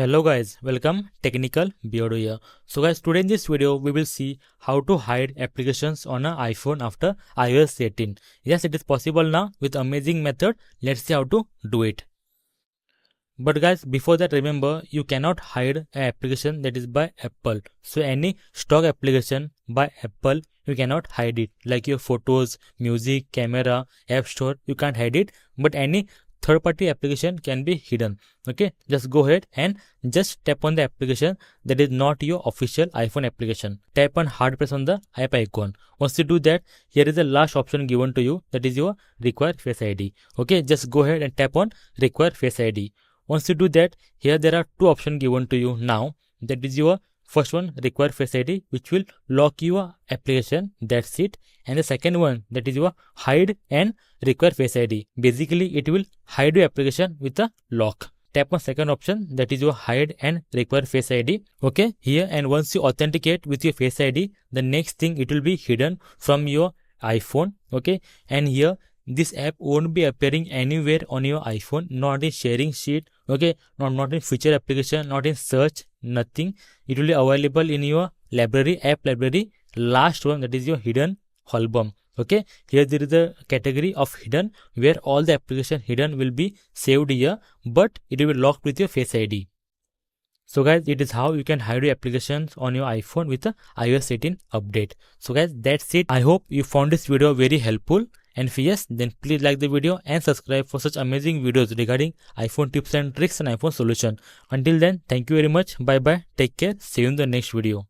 Hello guys, welcome Technical Beardo here. So guys, today in this video we will see how to hide applications on an iPhone after iOS 18. Yes, it is possible now with amazing method. Let's see how to do it. But guys, before that, remember you cannot hide an application that is by Apple. So any stock application by Apple, you cannot hide it. Like your photos, music, camera, app store, you can't hide it. But any third-party application can be hidden. Okay, just go ahead and just tap on the application that is not your official iPhone application. Tap and hard press on the app icon. Once you do that, here is the last option given to you, that is your require face ID. Okay, just go ahead and tap on require face ID. Once you do that, here there are two options given to you now. That is your first one, require face ID, which will lock your application. That's it. And the second one, that is your hide and require face ID. Basically, it will hide your application with a lock. Tap on second option, that is your hide and require face ID. Okay, here, and once you authenticate with your face ID, the next thing, it will be hidden from your iPhone. Okay, and here this app won't be appearing anywhere on your iPhone, not in sharing sheet, okay, not in feature application, not in search, nothing. It will be available in your library, app library, last one, that is your hidden album. Okay, here there is a category of hidden where all the application hidden will be saved here, but it will be locked with your face ID. So guys, it is how you can hide your applications on your iPhone with the iOS 18 update. So guys, that's it. I hope you found this video very helpful. And if yes, then please like the video and subscribe for such amazing videos regarding iPhone tips and tricks and iPhone solution. Until then, thank you very much. Bye bye. Take care. See you in the next video.